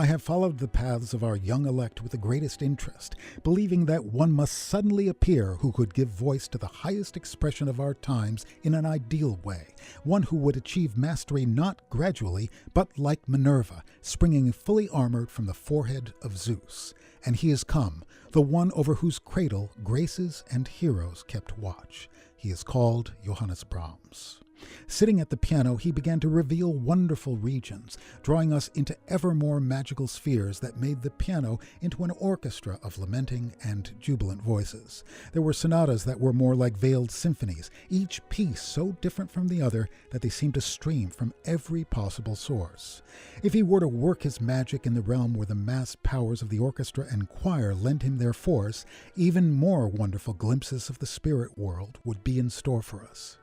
I have followed the paths of our young elect with the greatest interest, believing that one must suddenly appear who could give voice to the highest expression of our times in an ideal way, one who would achieve mastery not gradually, but like Minerva, springing fully armored from the forehead of Zeus. And he is come, the one over whose cradle graces and heroes kept watch. He is called Johannes Brahms. Sitting at the piano, he began to reveal wonderful regions, drawing us into ever more magical spheres that made the piano into an orchestra of lamenting and jubilant voices. There were sonatas that were more like veiled symphonies, each piece so different from the other that they seemed to stream from every possible source. If he were to work his magic in the realm where the massed powers of the orchestra and choir lent him their force, even more wonderful glimpses of the spirit world would be in store for us.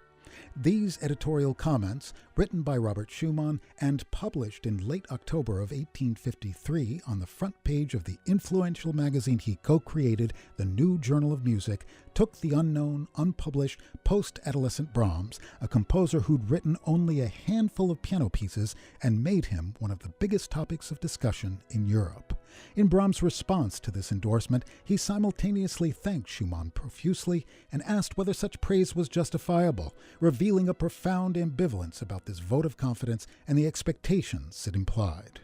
These editorial comments, written by Robert Schumann and published in late October of 1853 on the front page of the influential magazine he co-created, the New Journal of Music, took the unknown, unpublished, post-adolescent Brahms, a composer who'd written only a handful of piano pieces, and made him one of the biggest topics of discussion in Europe. In Brahms' response to this endorsement, he simultaneously thanked Schumann profusely and asked whether such praise was justifiable, revealing a profound ambivalence about this vote of confidence and the expectations it implied.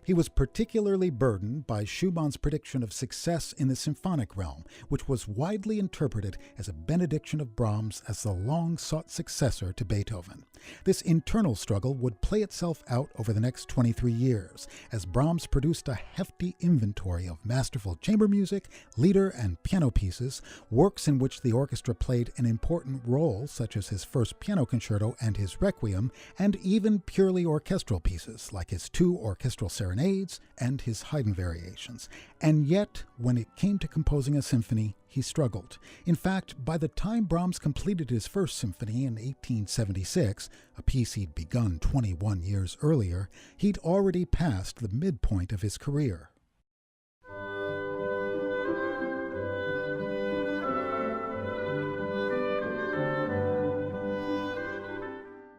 He was particularly burdened by Schumann's prediction of success in the symphonic realm, which was widely interpreted as a benediction of Brahms as the long-sought successor to Beethoven. This internal struggle would play itself out over the next 23 years, as Brahms produced a hefty inventory of masterful chamber music, lieder, and piano pieces, works in which the orchestra played an important role, such as his first piano concerto and his Requiem, and even purely orchestral pieces, like his two orchestral serenades and his Haydn variations. And yet, when it came to composing a symphony, he struggled. In fact, by the time Brahms completed his first symphony in 1876, a piece he'd begun 21 years earlier, he'd already passed the midpoint of his career.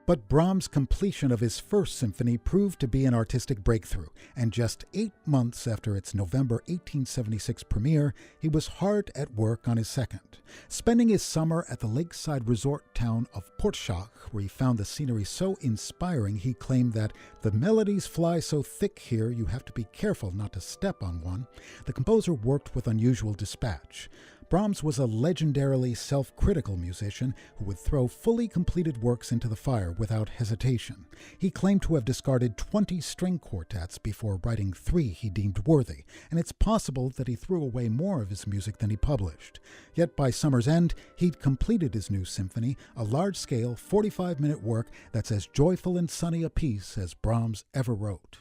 But Brahms' completion of his first symphony proved to be an artistic breakthrough, and just 8 months after its November 1876 premiere, he was hard at work on his second. Spending his summer at the lakeside resort town of Portschach, where he found the scenery so inspiring he claimed that the melodies fly so thick here you have to be careful not to step on one, the composer worked with unusual dispatch. Brahms was a legendarily self-critical musician who would throw fully completed works into the fire without hesitation. He claimed to have discarded 20 string quartets before writing 3 he deemed worthy, and it's possible that he threw away more of his music than he published. Yet by summer's end, he'd completed his new symphony, a large-scale, 45-minute work that's as joyful and sunny a piece as Brahms ever wrote.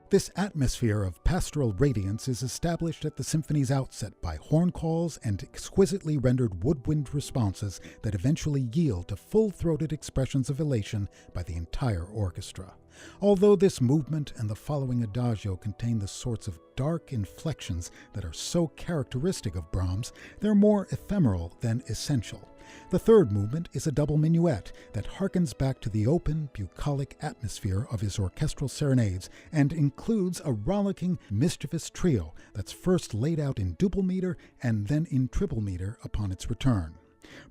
This atmosphere of pastoral radiance is established at the symphony's outset by horn calls and exquisitely rendered woodwind responses that eventually yield to full-throated expressions of elation by the entire orchestra. Although this movement and the following adagio contain the sorts of dark inflections that are so characteristic of Brahms, they're more ephemeral than essential. The third movement is a double minuet that harkens back to the open, bucolic atmosphere of his orchestral serenades and includes a rollicking, mischievous trio that's first laid out in duple meter and then in triple meter upon its return.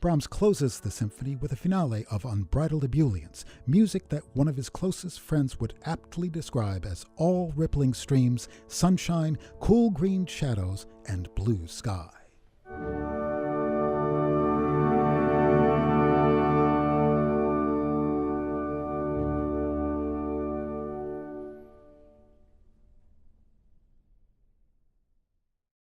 Brahms closes the symphony with a finale of unbridled ebullience, music that one of his closest friends would aptly describe as all rippling streams, sunshine, cool green shadows, and blue sky.